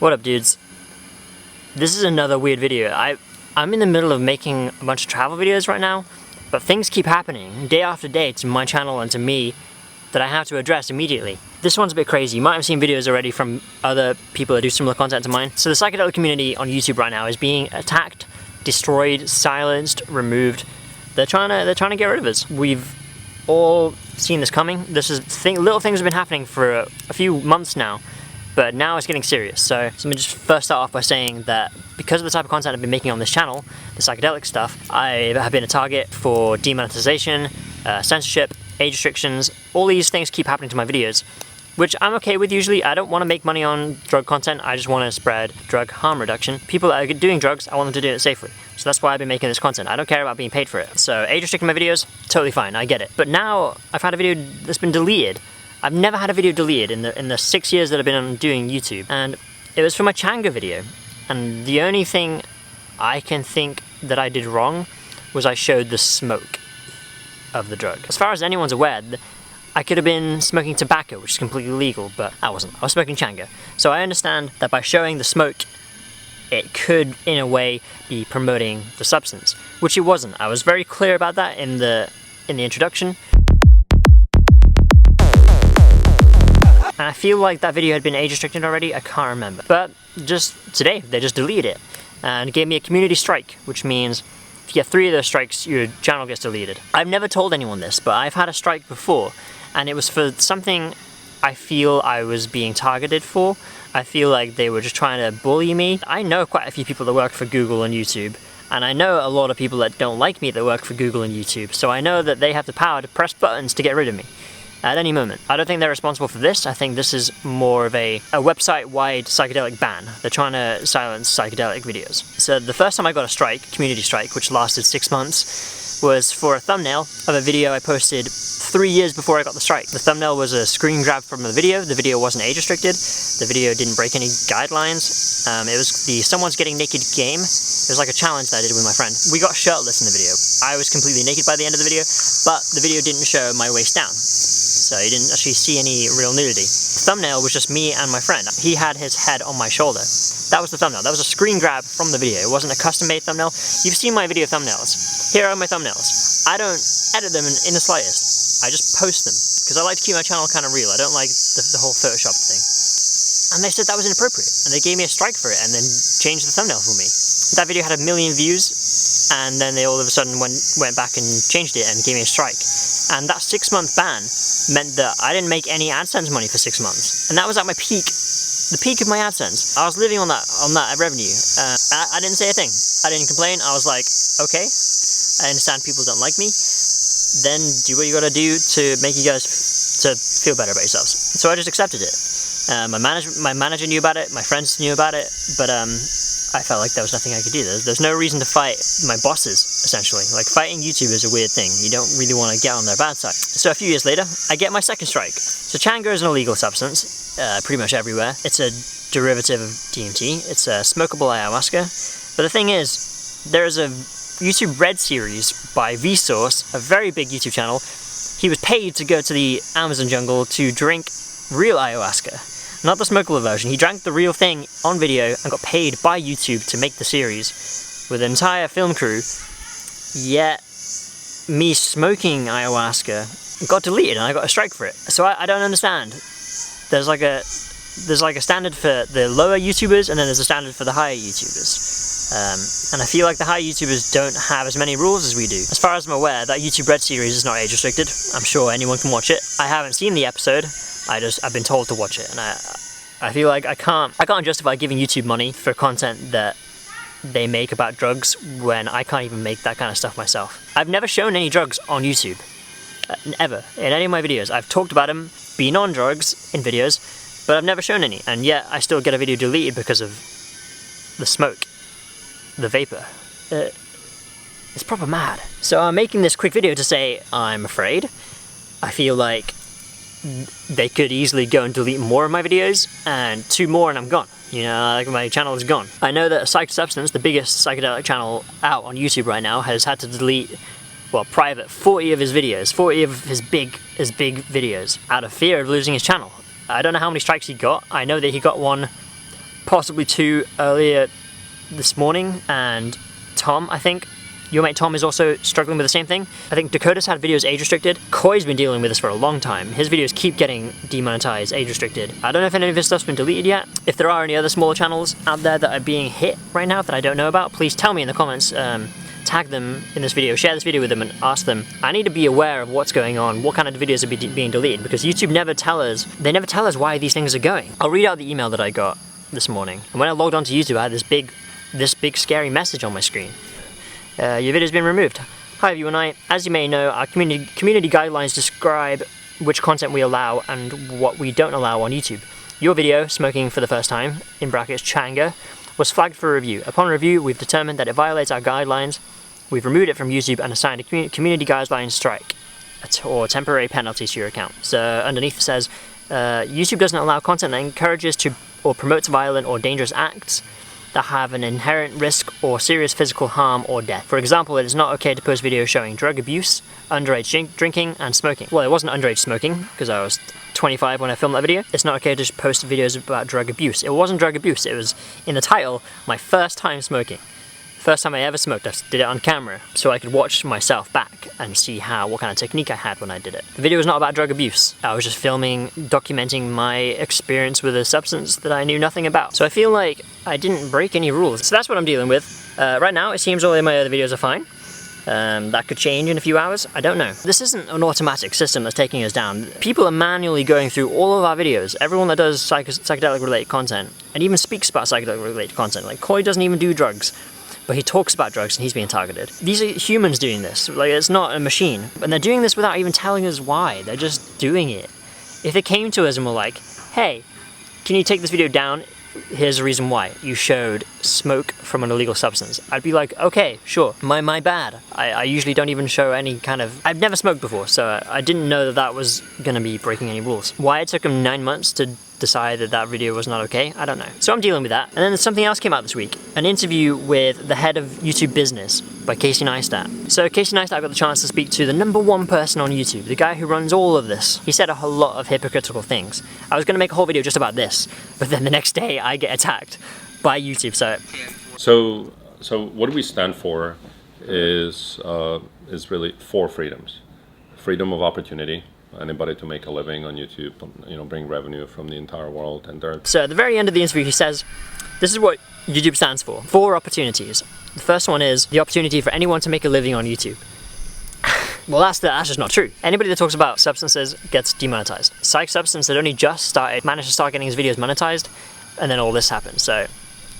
What up, dudes? This is another weird video. I'm in the middle of making a bunch of travel videos right now, but things keep happening day after day to my channel and to me that I have to address immediately. This one's a bit crazy. You might have seen videos already from other people that do similar content to mine. So the psychedelic community on YouTube right now is being attacked, destroyed, silenced, removed. They're trying to get rid of us. We've all seen this coming. Little things have been happening for a few months now, but now it's getting serious. So let me just first start off by saying that because of the type of content I've been making on this channel, the psychedelic stuff, I have been a target for demonetization, censorship, age restrictions. All these things keep happening to my videos, which I'm okay with usually. I don't want to make money on drug content, I just want to spread drug harm reduction. People that are doing drugs, I want them to do it safely. So that's why I've been making this content. I don't care about being paid for it. So age restricting my videos, totally fine, I get it. But now I've had a video that's been deleted. I've never had a video deleted in the 6 years that I've been doing YouTube, and it was for my Changa video. And the only thing I can think that I did wrong was I showed the smoke of the drug. As far as anyone's aware, I could have been smoking tobacco, which is completely legal, but I wasn't. I was smoking Changa. So I understand that by showing the smoke, it could, in a way, be promoting the substance, which it wasn't. I was very clear about that in the introduction. And I feel like that video had been age restricted already, I can't remember. But just today, they just deleted it and gave me a community strike, which means if you get 3 of those strikes, your channel gets deleted. I've never told anyone this, but I've had a strike before, and it was for something I feel I was being targeted for. I feel like they were just trying to bully me. I know quite a few people that work for Google and YouTube, and I know a lot of people that don't like me that work for Google and YouTube, so I know that they have the power to press buttons to get rid of me at any moment. I don't think they're responsible for this. I think this is more of a website-wide psychedelic ban. They're trying to silence psychedelic videos. So the first time I got a strike, community strike, which lasted 6 months, was for a thumbnail of a video I posted 3 years before I got the strike. The thumbnail was a screen grab from the video. The video wasn't age restricted. The video didn't break any guidelines. It was the Someone's Getting Naked game. It was like a challenge that I did with my friend. We got shirtless in the video. I was completely naked by the end of the video, but the video didn't show my waist down. So you didn't actually see any real nudity. The thumbnail was just me and my friend. He had his head on my shoulder. That was the thumbnail. That was a screen grab from the video. It wasn't a custom-made thumbnail. You've seen my video thumbnails. Here are my thumbnails. I don't edit them in the slightest. I just post them, because I like to keep my channel kind of real. I don't like the whole Photoshop thing. And they said that was inappropriate, and they gave me a strike for it, and then changed the thumbnail for me. That video had 1 million views, and then they all of a sudden went back and changed it and gave me a strike. And that 6-month ban meant that I didn't make any AdSense money for 6 months. And that was at my peak, the peak of my AdSense. I was living on that revenue. I didn't say a thing. I didn't complain. I was like, okay, I understand people don't like me. Then do what you gotta do to make you guys to feel better about yourselves. So I just accepted it. My manager knew about it, my friends knew about it, but I felt like there was nothing I could do. There's no reason to fight my bosses, essentially. Like, fighting YouTube is a weird thing. You don't really want to get on their bad side. So a few years later, I get my second strike. So Changa is an illegal substance, pretty much everywhere. It's a derivative of DMT. It's a smokable ayahuasca. But the thing is, there is a YouTube Red series by Vsauce, a very big YouTube channel. He was paid to go to the Amazon jungle to drink real ayahuasca. Not the smokable version. He drank the real thing on video and got paid by YouTube to make the series with an entire film crew. Yet, me smoking ayahuasca got deleted and I got a strike for it. So I don't understand. There's like a standard for the lower YouTubers, and then there's a standard for the higher YouTubers. And I feel like the higher YouTubers don't have as many rules as we do. As far as I'm aware, that YouTube Red series is not age restricted. I'm sure anyone can watch it. I haven't seen the episode. I've been told to watch it, and I feel like I can't justify giving YouTube money for content that they make about drugs when I can't even make that kind of stuff myself. I've never shown any drugs on YouTube, ever, in any of my videos. I've talked about them being on drugs in videos, but I've never shown any, and yet I still get a video deleted because of the smoke, the vapor. It's proper mad. So I'm making this quick video to say I'm afraid. I feel like they could easily go and delete more of my videos, and 2 more and I'm gone. You know, like, my channel is gone. I know that Psyched Substance, the biggest psychedelic channel out on YouTube right now, has had to delete, well, private 40 of his videos, 40 of his big videos, out of fear of losing his channel. I don't know how many strikes he got. I know that he got one possibly 2 earlier this morning, and Tom, I think, your mate Tom is also struggling with the same thing. I think Dakota's had videos age restricted. Koi's been dealing with this for a long time. His videos keep getting demonetized, age restricted. I don't know if any of his stuff's been deleted yet. If there are any other smaller channels out there that are being hit right now that I don't know about, please tell me in the comments. Tag them in this video, share this video with them and ask them. I need to be aware of what's going on, what kind of videos are being deleted, because YouTube never tell us why these things are going. I'll read out the email that I got this morning. And when I logged onto YouTube, I had this big scary message on my screen. Your video's been removed. Hi everyone, as you may know, our community guidelines describe which content we allow and what we don't allow on YouTube. Your video, Smoking for the First Time, in brackets Changa, was flagged for review. Upon review, we've determined that it violates our guidelines. We've removed it from YouTube and assigned a community guidelines strike or temporary penalty to your account. So underneath it says, YouTube doesn't allow content that encourages to or promotes violent or dangerous acts that have an inherent risk or serious physical harm or death. For example, it is not okay to post videos showing drug abuse, underage drinking, and smoking. Well, it wasn't underage smoking, because I was 25 when I filmed that video. It's not okay to post videos about drug abuse. It wasn't drug abuse, it was, in the title, my first time smoking. First time I ever smoked, I did it on camera, so I could watch myself back and see what kind of technique I had when I did it. The video was not about drug abuse. I was just documenting my experience with a substance that I knew nothing about. So I feel like I didn't break any rules. So that's what I'm dealing with. Right now, it seems all of my other videos are fine. That could change in a few hours, I don't know. This isn't an automatic system that's taking us down. People are manually going through all of our videos, everyone that does psychedelic related content, and even speaks about psychedelic related content. Like Koi doesn't even do drugs, but he talks about drugs and he's being targeted. These are humans doing this, like it's not a machine. And they're doing this without even telling us why, they're just doing it. If they came to us and were like, hey, can you take this video down? Here's the reason why. You showed smoke from an illegal substance. I'd be like, okay, sure, my bad. I usually don't even show any kind of... I've never smoked before, so I didn't know that was gonna be breaking any rules. Why it took him 9 months to decide that video was not okay, I don't know. So I'm dealing with that. And then something else came out this week. An interview with the head of YouTube business by Casey Neistat. So Casey Neistat got the chance to speak to the #1 person on YouTube, the guy who runs all of this. He said a whole lot of hypocritical things. I was gonna make a whole video just about this, but then the next day I get attacked by YouTube, So what we stand for is really 4 freedoms. Freedom of opportunity, anybody to make a living on YouTube, bring revenue from the entire world. So at the very end of the interview he says, this is what YouTube stands for. 4 opportunities. The first one is the opportunity for anyone to make a living on YouTube. Well, that's just not true. Anybody that talks about substances gets demonetized. Psych Substance had only just managed to start getting his videos monetized, and then all this happened. So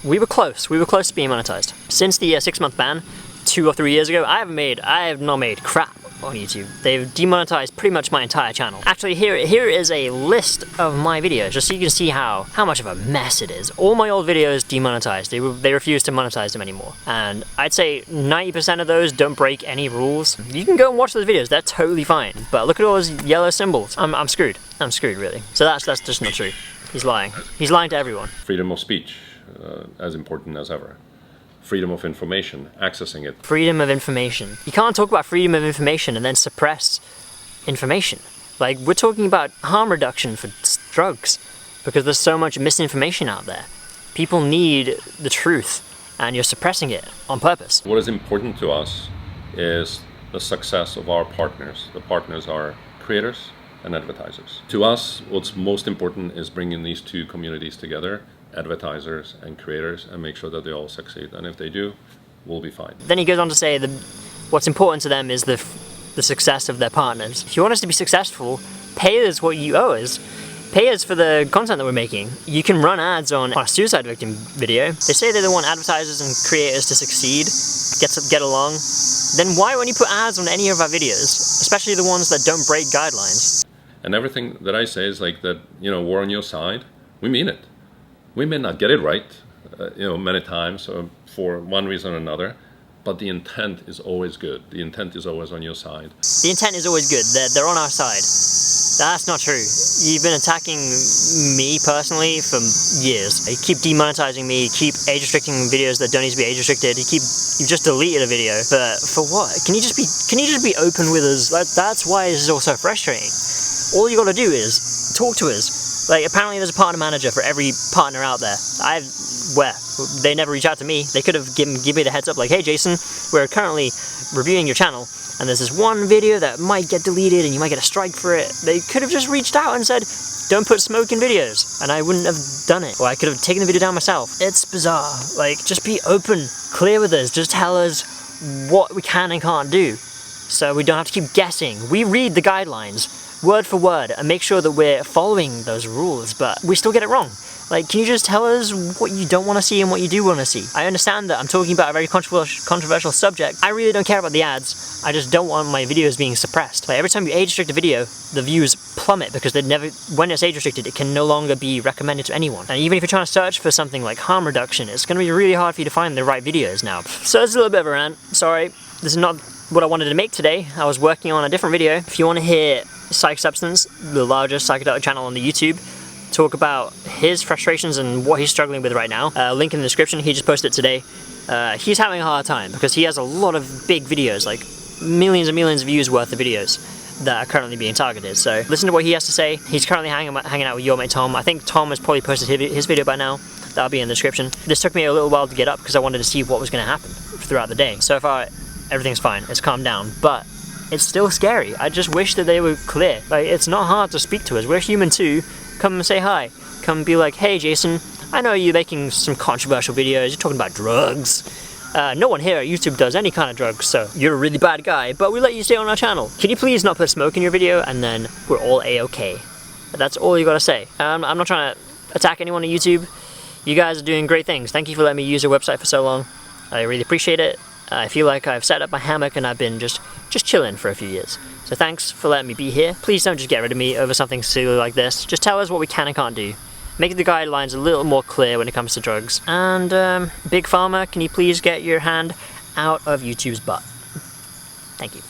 we were close to being monetized. Since the 6-month ban, 2 or 3 years ago, I have not made crap on YouTube. They've demonetized pretty much my entire channel. Actually, here is a list of my videos, just so you can see how much of a mess it is. All my old videos demonetized. They refuse to monetize them anymore. And I'd say 90% of those don't break any rules. You can go and watch those videos, they're totally fine. But look at all those yellow symbols. I'm screwed. I'm screwed, really. So that's just not true. He's lying. He's lying to everyone. Freedom of speech, as important as ever. Freedom of information, accessing it. Freedom of information. You can't talk about freedom of information and then suppress information. Like, we're talking about harm reduction for drugs because there's so much misinformation out there. People need the truth and you're suppressing it on purpose. What is important to us is the success of our partners. The partners are creators and advertisers. To us, what's most important is bringing these 2 communities together, advertisers and creators, and make sure that they all succeed. And if they do, we'll be fine. Then he goes on to say that what's important to them is the success of their partners. If you want us to be successful, pay us what you owe us. Pay us for the content that we're making. You can run ads on a suicide victim video. They say they don't want advertisers and creators to succeed, get along. Then why won't you put ads on any of our videos, especially the ones that don't break guidelines? And everything that I say is like that, we're on your side. We mean it. We may not get it right, many times for one reason or another, but the intent is always good. The intent is always on your side. The intent is always good. They're on our side. That's not true. You've been attacking me personally for years. You keep demonetizing me, keep age restricting videos that don't need to be age restricted. You've just deleted a video. But for what? Can you just be open with us? That's why this is all so frustrating. All you gotta do is talk to us. Like, apparently there's a partner manager for every partner out there. They never reach out to me. They could have given me the heads up, like, hey Jason, we're currently reviewing your channel, and there's this one video that might get deleted and you might get a strike for it. They could have just reached out and said, don't put smoke in videos, and I wouldn't have done it. Or I could have taken the video down myself. It's bizarre. Like, just be open, clear with us, just tell us what we can and can't do, so we don't have to keep guessing. We read the guidelines word for word and make sure that we're following those rules, but we still get it wrong. Like, can you just tell us what you don't want to see and what you do want to see? I understand that I'm talking about a very controversial subject. I really don't care about the ads. I just don't want my videos being suppressed. Like, every time you age restrict a video, the views plummet because when it's age restricted, it can no longer be recommended to anyone. And even if you're trying to search for something like harm reduction, it's going to be really hard for you to find the right videos now. So it's a little bit of a rant. Sorry, this is not what I wanted to make today. I was working on a different video. If you want to hear Psych Substance, the largest psychedelic channel on the YouTube, talk about his frustrations and what he's struggling with right now, link in the description. He just posted it today. He's having a hard time because he has a lot of big videos, like millions and millions of views worth of videos that are currently being targeted. So listen to what he has to say. He's currently hanging out with your mate Tom. I think Tom has probably posted his video by now. That'll be in the description. This took me a little while to get up because I wanted to see what was going to happen throughout the day. So far, everything's fine. It's calmed down, but it's still scary. I just wish that they were clear. Like, it's not hard to speak to us. We're human too. Come and say hi. Come and be like, hey Jason, I know you're making some controversial videos. You're talking about drugs. No one here at YouTube does any kind of drugs, so you're a really bad guy, but we let you stay on our channel. Can you please not put smoke in your video, and then we're all a-okay. That's all you gotta say. I'm not trying to attack anyone on YouTube. You guys are doing great things. Thank you for letting me use your website for so long. I really appreciate it. I feel like I've set up my hammock and I've been just chilling for a few years. So thanks for letting me be here. Please don't just get rid of me over something silly like this. Just tell us what we can and can't do. Make the guidelines a little more clear when it comes to drugs. And Big Pharma, can you please get your hand out of YouTube's butt? Thank you.